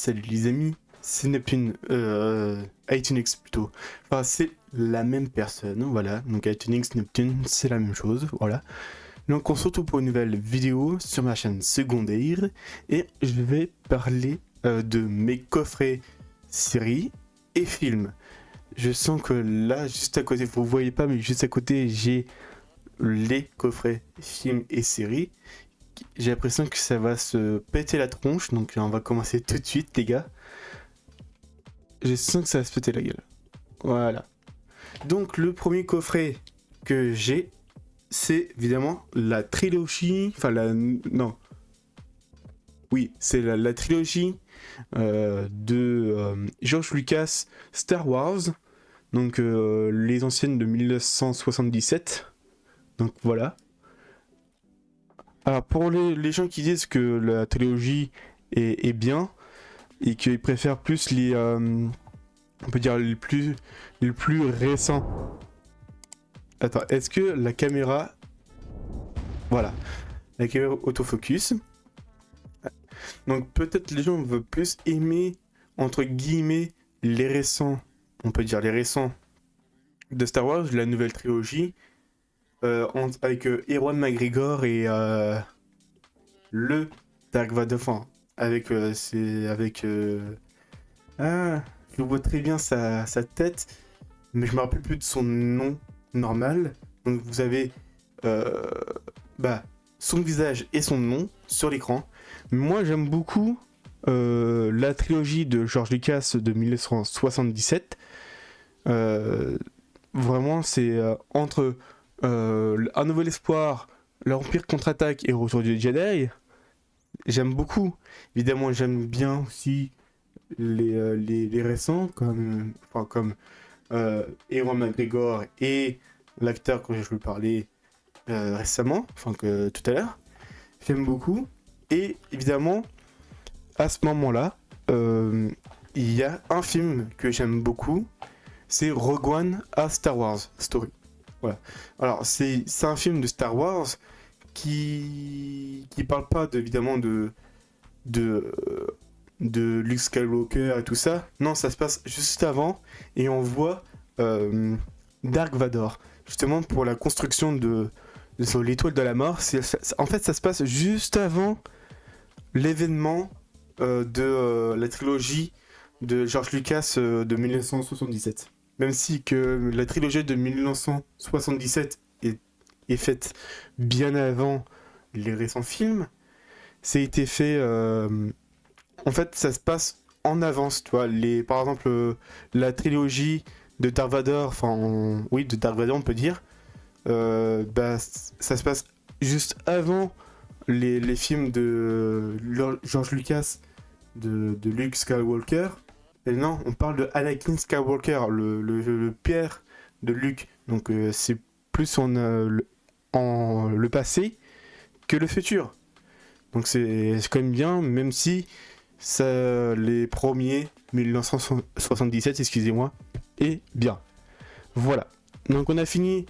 salut les amis, c'est Neptune, iTuneX plutôt. Enfin, c'est la même personne, voilà. Donc iTuneX, Neptune, c'est la même chose, voilà. Donc on se retrouve pour une nouvelle vidéo sur ma chaîne secondaire et je vais parler de mes coffrets séries et films. Je sens que là, juste à côté, vous voyez pas, mais juste à côté, j'ai les coffrets films et séries. J'ai l'impression que ça va se péter la tronche, donc on va commencer tout de suite, les gars. Je sens que ça va se péter la gueule. Voilà. Donc le premier coffret que j'ai, c'est évidemment la trilogie. Enfin, non. Oui, c'est la trilogie de George Lucas Star Wars. Donc les anciennes de 1977. Donc voilà. Alors pour les gens qui disent que la trilogie est bien et qu'ils préfèrent plus on peut dire les plus récents. Attends, est-ce que la caméra... Voilà, la caméra autofocus. Donc peut-être les gens veulent plus aimer, entre guillemets, les récents, on peut dire les récents de Star Wars, la nouvelle trilogie, avec Ewan McGregor et le Dark Vador, enfin, avec... Ah, je vois très bien sa tête, mais je me rappelle plus de son nom normal. Donc vous avez son visage et son nom sur l'écran. Moi j'aime beaucoup la trilogie de George Lucas de 1977. Vraiment c'est entre Un Nouvel Espoir, L'Empire contre-attaque et Retour du Jedi. J'aime beaucoup. Évidemment j'aime bien aussi les récents comme Ewan McGregor et l'acteur que je vous parlais récemment, tout à l'heure. J'aime beaucoup. Et évidemment, à ce moment-là, il y a un film que j'aime beaucoup, c'est Rogue One à Star Wars Story. Voilà. Alors c'est un film de Star Wars qui parle pas évidemment de Luke Skywalker et tout ça. Non, ça se passe juste avant et on voit Dark Vador. Justement pour la construction de l'étoile de la mort. En fait, ça se passe juste avant l'événement de la trilogie de George Lucas de 1977. Même si que la trilogie de 1977 est faite bien avant les récents films, ça a été fait... en fait, ça se passe en avance, tu vois. Par exemple, la trilogie de Dark Vador, de Dark Vador, on peut dire, ça se passe juste avant les films de George Lucas, de Luke Skywalker. Et non, on parle de Anakin Skywalker, le père de Luke. Donc, c'est plus en le passé que le futur. Donc, c'est quand même bien, même si les premiers 1977, excusez-moi, est bien. Voilà. Donc on a fini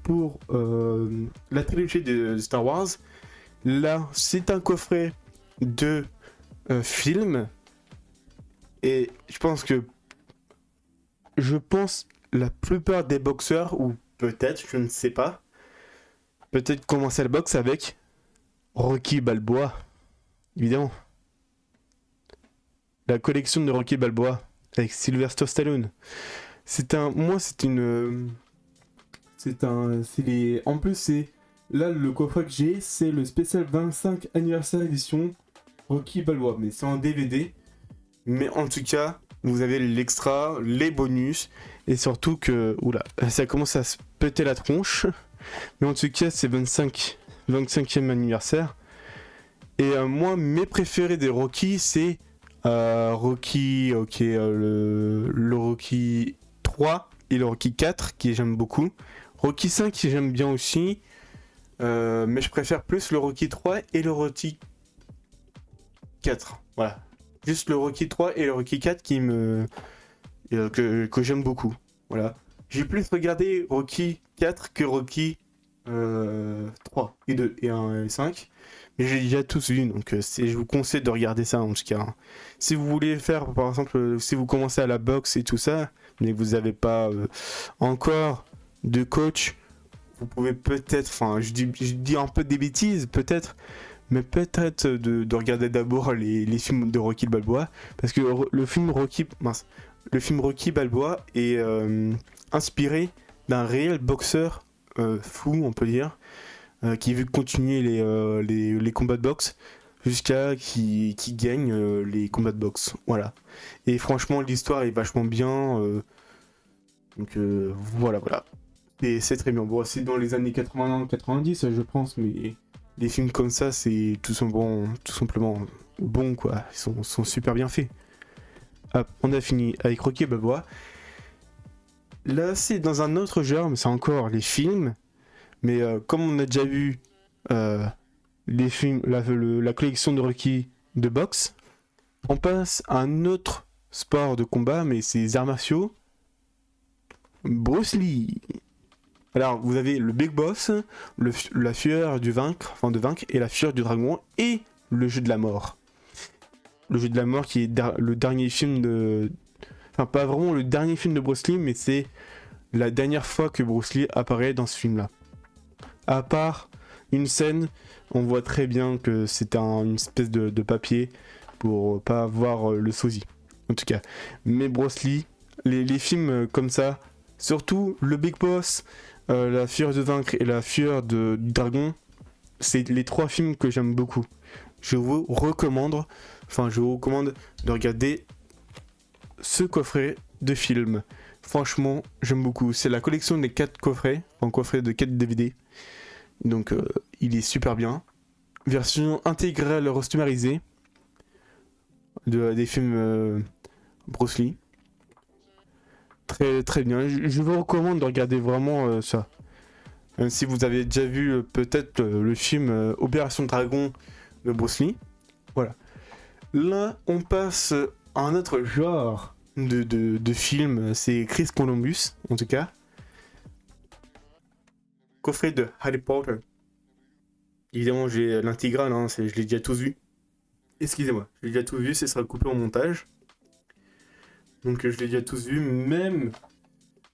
pour la trilogie de Star Wars. Là, c'est un coffret de films. Et je pense la plupart des boxeurs, ou peut-être, je ne sais pas, peut-être commencer la boxe avec Rocky Balboa, évidemment. La collection de Rocky Balboa avec Sylvester Stallone. En plus, c'est là le coffret que j'ai, c'est le spécial 25 anniversaire édition Rocky Balboa, mais c'est en DVD. Mais en tout cas, vous avez l'extra, les bonus, et surtout que, ça commence à se péter la tronche. Mais en tout cas, c'est 25e anniversaire. Et moi, mes préférés des Rocky, c'est Rocky, le Rocky 3 et le Rocky 4 qui j'aime beaucoup. Rocky 5 j'aime bien aussi, mais je préfère plus le Rocky 3 et le Rocky 4. Voilà, juste le Rocky 3 et le Rocky 4 que j'aime beaucoup. Voilà, j'ai plus regardé Rocky 4 que Rocky 3 et 2 et 1 et 5. mais j'ai déjà tous vu, donc je vous conseille de regarder ça en tout cas, hein. Si vous voulez faire, par exemple, si vous commencez à la boxe et tout ça, mais que vous n'avez pas encore de coach, vous pouvez peut-être, enfin, je dis un peu des bêtises, peut-être, mais peut-être de regarder d'abord les films de Rocky Balboa, parce que le film Rocky Balboa est inspiré d'un réel boxeur fou, on peut dire, qui veut continuer les combats de boxe jusqu'à qui gagne les combats de boxe. Voilà. Et franchement, l'histoire est vachement bien. Donc voilà, voilà. Et c'est très bien. Bon, c'est dans les années 80-90, je pense, mais les films comme ça, c'est tout simplement bon, quoi. Ils sont super bien faits. Hop, on a fini avec Rocky Balboa. Là, c'est dans un autre genre, mais c'est encore les films. Mais comme on a déjà vu les films, la collection de Rocky de boxe, on passe à un autre sport de combat, mais c'est les arts martiaux. Bruce Lee. Alors, vous avez le Big Boss, la fureur de vaincre, et la fureur du dragon, et le jeu de la mort. Le jeu de la mort qui est le dernier film de... Enfin, pas vraiment le dernier film de Bruce Lee, mais c'est la dernière fois que Bruce Lee apparaît dans ce film-là. À part une scène, on voit très bien que c'est une espèce de papier pour pas voir le sosie. En tout cas. Mais Bruce Lee, les films comme ça, surtout le Big Boss, la fureur de vaincre et la fureur du dragon, c'est les 3 films que j'aime beaucoup. Je vous recommande de regarder ce coffret de films. Franchement, j'aime beaucoup. C'est la collection des 4 coffrets, en coffret de 4 DVD. Donc il est super bien. Version intégrale restymarisée des films Bruce Lee. Très très bien. Je vous recommande de regarder vraiment ça. Même si vous avez déjà vu peut-être le film Opération Dragon de Bruce Lee. Voilà. Là, on passe à un autre genre de film. C'est Chris Columbus, en tout cas. Coffret de Harry Potter. Évidemment, j'ai l'intégrale, hein, je l'ai déjà tous vu. Excusez-moi, je l'ai déjà tous vu, ce sera coupé en montage. Donc je l'ai déjà tous vu, même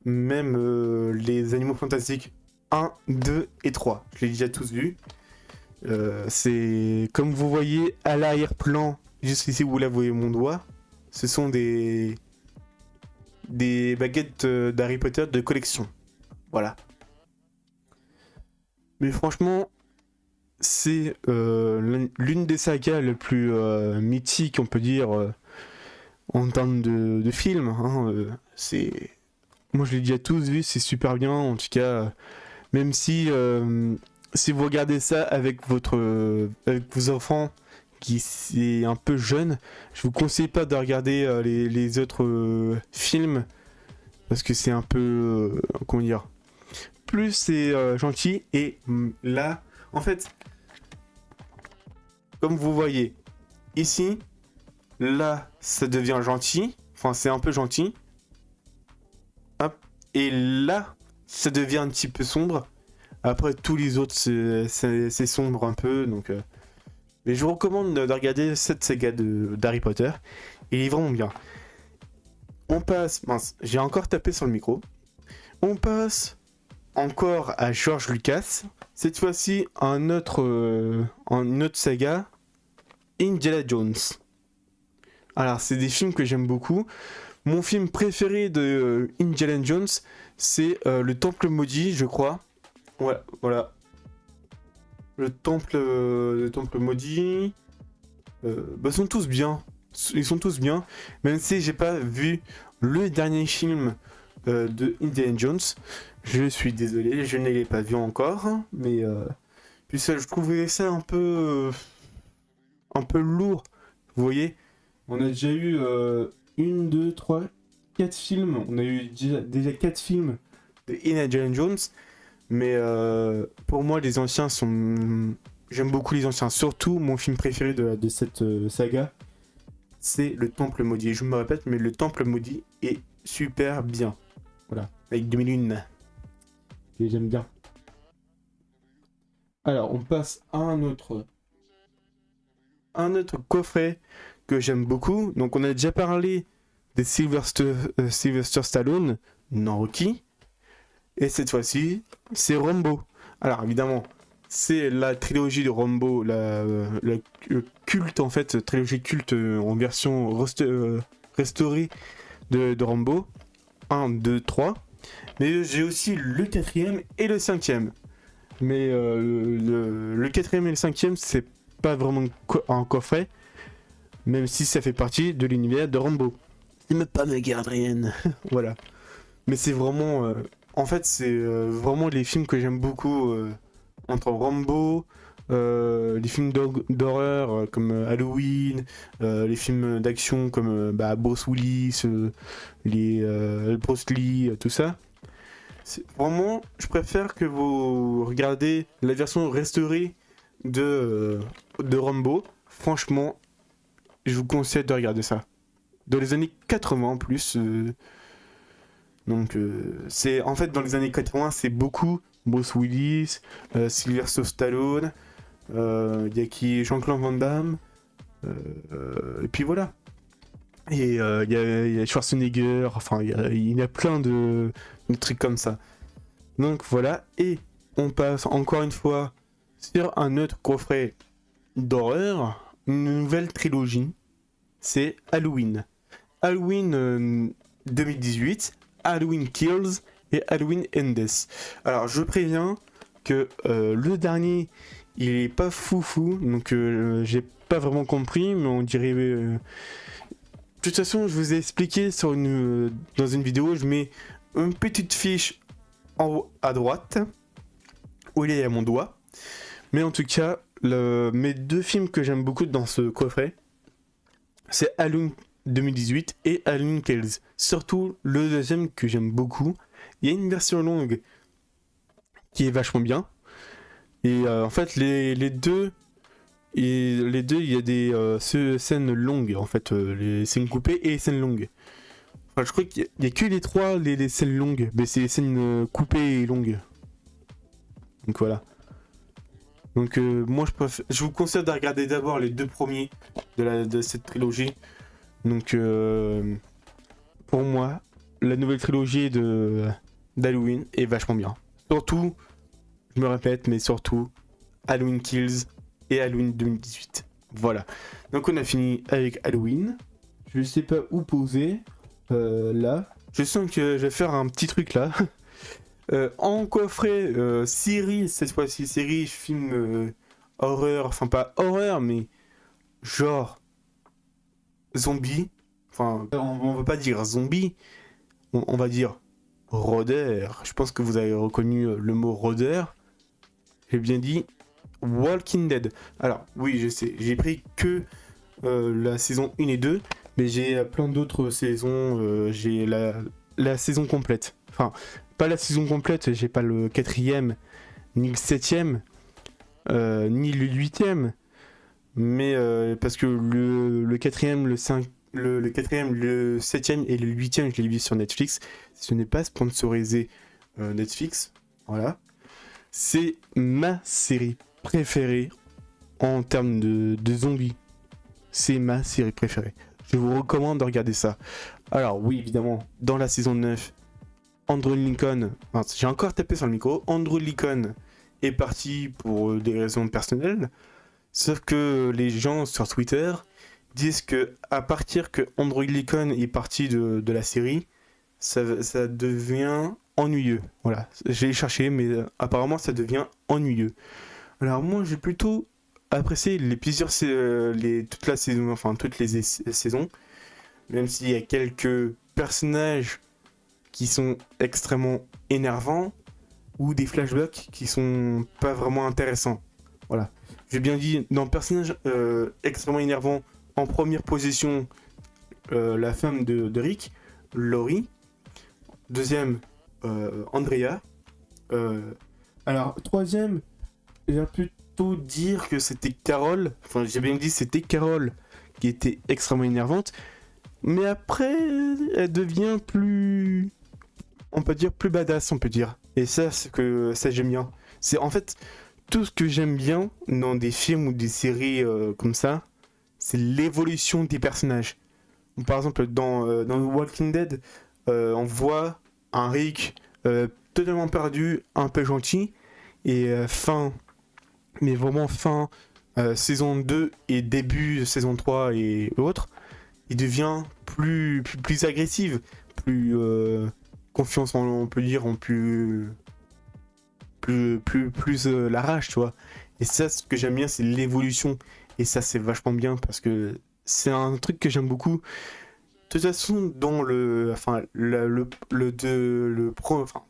les Animaux Fantastiques 1, 2 et 3. Je l'ai déjà tous vu. C'est comme vous voyez à l'arrière-plan, juste ici où vous voyez mon doigt, ce sont des baguettes d'Harry Potter de collection. Voilà. Mais franchement, c'est l'une des sagas les plus mythiques, on peut dire, en termes de films. Hein, moi, je l'ai déjà tous vu, c'est super bien. En tout cas, même si vous regardez ça avec avec vos enfants qui c'est un peu jeune, je vous conseille pas de regarder les autres films parce que c'est un peu comment dire. Plus c'est gentil et là, en fait, comme vous voyez ici, là, ça devient gentil. Enfin, c'est un peu gentil. Hop. Et là, ça devient un petit peu sombre. Après, tous les autres, c'est sombre un peu. Donc, mais je vous recommande de regarder cette saga d'Harry Potter. Il est vraiment bien. On passe... Mince, j'ai encore tapé sur le micro. On passe encore à George Lucas. Cette fois-ci, une autre saga. Indiana Jones. Alors, c'est des films que j'aime beaucoup. Mon film préféré de Indiana Jones, c'est Le Temple Maudit, je crois. Ouais, voilà. Le Temple Maudit. Ils sont tous bien. Ils sont tous bien. Même si j'ai pas vu le dernier film de Indiana Jones. Je suis désolé, je ne l'ai pas vu encore. Mais puis ça, je trouvais ça un peu lourd. Vous voyez, on a déjà eu 1, 2, 3, 4 films. On a eu déjà 4 films de Indiana Jones. Mais pour moi, les anciens sont... J'aime beaucoup les anciens. Surtout, mon film préféré de cette saga, c'est Le Temple Maudit. Je me répète, mais Le Temple Maudit est super bien. Voilà, avec 2001. Et j'aime bien. Alors, on passe à un autre un autre coffret que j'aime beaucoup. Donc on a déjà parlé des Sylvester Stallone dans Rocky. Et cette fois-ci, c'est Rambo. Alors évidemment, c'est la trilogie de Rambo, le culte en fait, trilogie culte en version restaurée de Rambo. 1, 2, 3. Mais j'ai aussi le 4e et le 5e. Mais le 4e et le 5e, c'est pas vraiment un coffret, même si ça fait partie de l'univers de Rambo. Il me pas me garde rien. Voilà. Mais c'est vraiment... en fait, c'est vraiment les films que j'aime beaucoup entre Rambo, les films d'horreur comme Halloween, les films d'action comme Bruce Willis, Bruce Lee, tout ça. Vraiment, je préfère que vous regardez la version restaurée de Rambo. Franchement, je vous conseille de regarder ça. Dans les années 80 en plus. Donc, c'est en fait dans les années 80, c'est beaucoup Bruce Willis, Sylvester Stallone, il y a qui Jean-Claude Van Damme, et puis voilà. Et il y a Schwarzenegger, enfin il y a plein de trucs comme ça. Donc voilà, et on passe encore une fois sur un autre coffret d'horreur, une nouvelle trilogie, c'est Halloween. Halloween 2018, Halloween Kills et Halloween Ends. Alors je préviens que le dernier, il est pas foufou, donc j'ai pas vraiment compris, mais on dirait... De toute façon, je vous ai expliqué dans une vidéo, je mets une petite fiche en haut à droite, où il y a mon doigt. Mais en tout cas, mes deux films que j'aime beaucoup dans ce coffret, c'est Halloween 2018 et Halloween Kills. Surtout le deuxième que j'aime beaucoup. Il y a une version longue qui est vachement bien. Et en fait, les deux, il y a des scènes longues, en fait, les scènes coupées et les scènes longues. Enfin, je crois qu'il y a que les trois, les scènes longues, mais c'est les scènes coupées et longues. Donc voilà. Donc moi, je vous conseille de regarder d'abord les deux premiers de cette trilogie. Donc pour moi, la nouvelle trilogie d'Halloween est vachement bien. Surtout, je me répète, mais surtout, Halloween Kills et Halloween 2018. Voilà. Donc on a fini avec Halloween. Je sais pas où poser. Là. Je sens que je vais faire un petit truc là. En coffret, série, cette fois-ci, série, film horreur. Enfin, pas horreur, mais genre zombie. Enfin, on va pas dire zombie. On va dire rôdeur. Je pense que vous avez reconnu le mot rôdeur. J'ai bien dit Walking Dead. Alors, oui, je sais, j'ai pris que la saison 1 et 2, mais j'ai plein d'autres saisons. J'ai la saison complète. Enfin, pas la saison complète, j'ai pas le 4e, ni le 7e, ni le 8e, mais parce que le 4e, le 5, le 4e, le 7e et le 8e, je l'ai vu sur Netflix. Ce n'est pas sponsorisé Netflix, voilà. C'est ma série préférée en termes de zombies. C'est ma série préférée. Je vous recommande de regarder ça. Alors oui, évidemment, dans la saison 9, Andrew Lincoln... Enfin, j'ai encore tapé sur le micro. Andrew Lincoln est parti pour des raisons personnelles. Sauf que les gens sur Twitter disent que à partir que Andrew Lincoln est parti de la série, ça devient ennuyeux. Voilà, j'ai cherché, mais apparemment ça devient ennuyeux. Alors moi j'ai plutôt apprécié toute la saison, enfin toutes les saisons, même s'il y a quelques personnages qui sont extrêmement énervants ou des flashbacks qui sont pas vraiment intéressants. Voilà, j'ai bien dit dans le personnage extrêmement énervant, en première position la femme de Rick, Laurie. Deuxième, Andrea. Alors, troisième, j'ai plutôt dire que c'était Carole. Enfin, j'ai bien dit c'était Carole qui était extrêmement énervante. Mais après, elle devient plus... On peut dire plus badass, on peut dire. Et ça, ça j'aime bien. C'est en fait tout ce que j'aime bien dans des films ou des séries comme ça. c'est l'évolution des personnages. Par exemple, dans The Walking Dead, on voit un Rick totalement perdu, un peu gentil, et mais vraiment fin saison 2 et début saison 3 et autres, il devient plus agressif, plus confiance en, on peut dire, en plus la rage, tu vois. Et ça, ce que j'aime bien, c'est l'évolution. Et ça, c'est vachement bien parce que c'est un truc que j'aime beaucoup. De toute façon, dans enfin, enfin,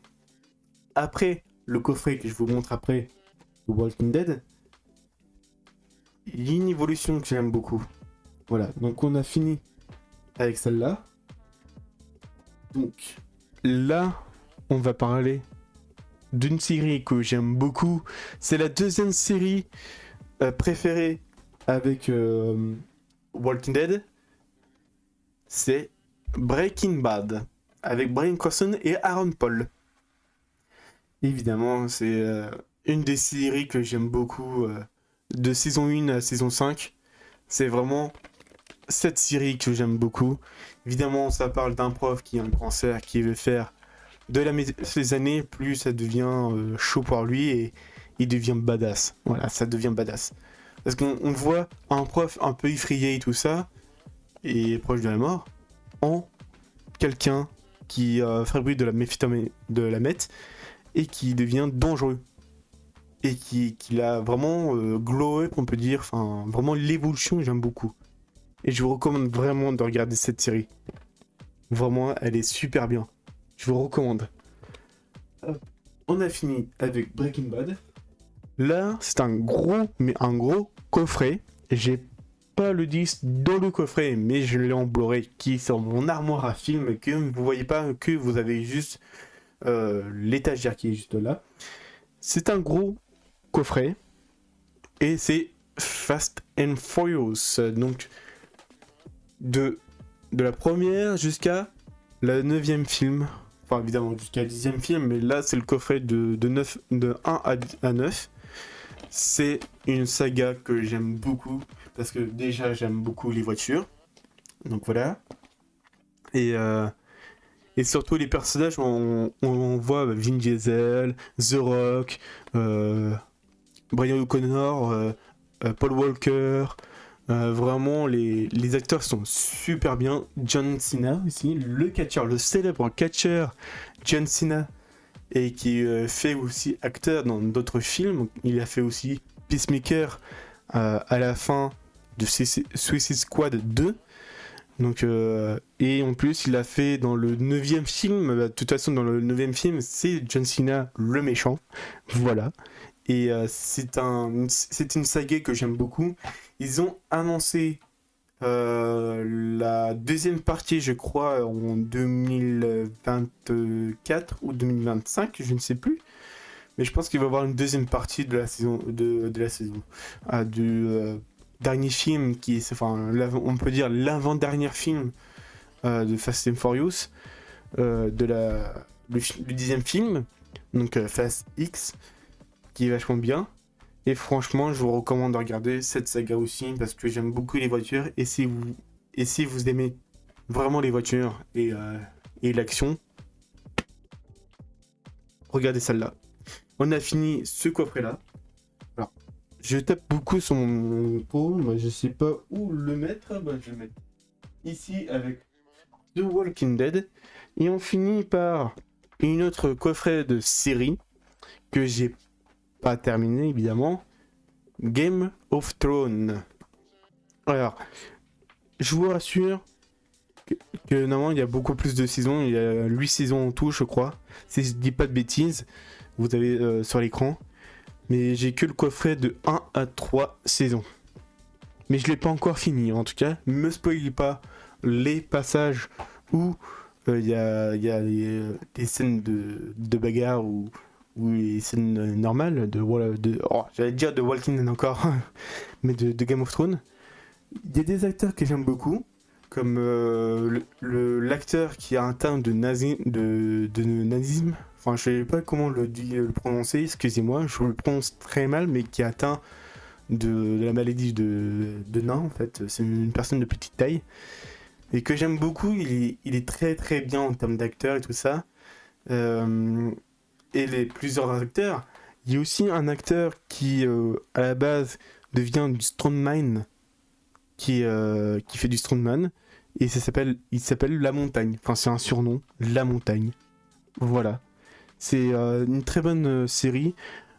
après le coffret que je vous montre après, The Walking Dead, il y a une évolution que j'aime beaucoup. Voilà, donc on a fini avec celle-là. Donc là, on va parler d'une série que j'aime beaucoup. C'est la deuxième série préférée avec Walking Dead. C'est Breaking Bad, avec Bryan Cranston et Aaron Paul. Évidemment, c'est une des séries que j'aime beaucoup, de saison 1 à saison 5. C'est vraiment cette série que j'aime beaucoup. Évidemment, ça parle d'un prof qui a un cancer, qui veut faire de ces années, plus ça devient chaud pour lui et il devient badass. Voilà, ça devient badass. Parce qu'on voit un prof un peu effrayé et tout ça, et proche de la mort, en quelqu'un qui fabrique de la meth, et qui devient dangereux. Et qui a vraiment glow up, on peut dire, enfin, vraiment l'évolution, j'aime beaucoup. Et je vous recommande vraiment de regarder cette série. Vraiment, elle est super bien. Je vous recommande. On a fini avec Breaking Bad. Là, c'est un gros coffret. J'ai pas le disque dans le coffret, mais je l'ai en Blu-ray qui est sur mon armoire à film, que vous voyez pas, que vous avez juste l'étagère qui est juste là. C'est un gros coffret et c'est Fast and Furious. Donc de la première jusqu'à la 9e film. Enfin, évidemment, jusqu'à la 10e film, mais là, c'est le coffret de 1 à 9. C'est une saga que j'aime beaucoup, parce que déjà, j'aime beaucoup les voitures. Donc voilà. Et surtout, les personnages, on voit Vin Diesel, The Rock, Brian O'Connor, Paul Walker. Vraiment, les acteurs sont super bien. John Cena aussi, le célèbre catcheur John Cena, et qui fait aussi acteur dans d'autres films. Il a fait aussi Peacemaker à la fin de Suicide Squad 2. Donc, et en plus, il a fait dans le 9e film, de toute façon, dans le 9e film, c'est John Cena le méchant. Voilà. Et c'est une saga que j'aime beaucoup. Ils ont annoncé la deuxième partie, je crois, en 2024 ou 2025, je ne sais plus. Mais je pense qu'il va y avoir une deuxième partie de la saison, du dernier film, qui est, enfin, on peut dire l'avant-dernier film de Fast and Furious, le 10e film, donc Fast X, qui est vachement bien. Et franchement, je vous recommande de regarder cette saga aussi, parce que j'aime beaucoup les voitures. Et si vous aimez vraiment les voitures et l'action, regardez celle-là. On a fini ce coffret-là. Alors, je tape beaucoup sur mon pot, moi je sais pas où le mettre. Bah, je vais le mettre ici avec The Walking Dead. Et on finit par une autre coffret de série que j'ai pas terminé évidemment. Game of Thrones. Alors, je vous rassure que normalement il y a beaucoup plus de saisons. Il y a 8 saisons en tout, je crois. Si je dis pas de bêtises, vous avez sur l'écran. Mais j'ai que le coffret de 1 à 3 saisons. Mais je l'ai pas encore fini en tout cas. Ne me spoilez pas les passages où il y a des scènes de bagarre ou les scènes normales j'allais dire de Walking Dead encore, mais de Game of Thrones. Il y a des acteurs que j'aime beaucoup, comme l'acteur qui a un teint de nazisme. Enfin, je sais pas comment le prononcer, excusez-moi, je le prononce très mal, mais qui a un teint de la maladie de nain, en fait. C'est une personne de petite taille. Et que j'aime beaucoup, il est très très bien en termes d'acteur et tout ça. Et les plusieurs acteurs. Il y a aussi un acteur qui, à la base, devient du strongman, qui fait du strongman. Et il s'appelle La Montagne. Enfin, c'est un surnom, La Montagne. Voilà. C'est une très bonne série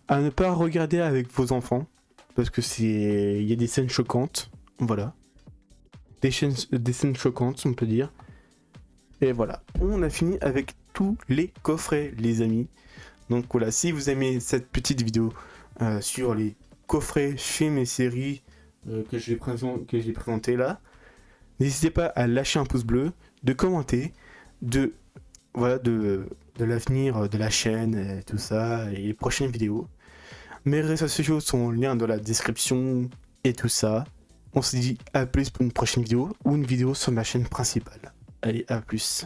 à ne pas regarder avec vos enfants. Parce que il y a des scènes choquantes. Voilà. Des scènes choquantes, on peut dire. Et voilà. On a fini avec tous les coffrets, les amis. Donc voilà, si vous aimez cette petite vidéo sur les coffrets, films et séries que j'ai présenté là, n'hésitez pas à lâcher un pouce bleu, de commenter, de l'avenir de la chaîne, et tout ça, et les prochaines vidéos. Mes réseaux sociaux sont en lien dans la description et tout ça. On se dit à plus pour une prochaine vidéo ou une vidéo sur ma chaîne principale. Allez, à plus.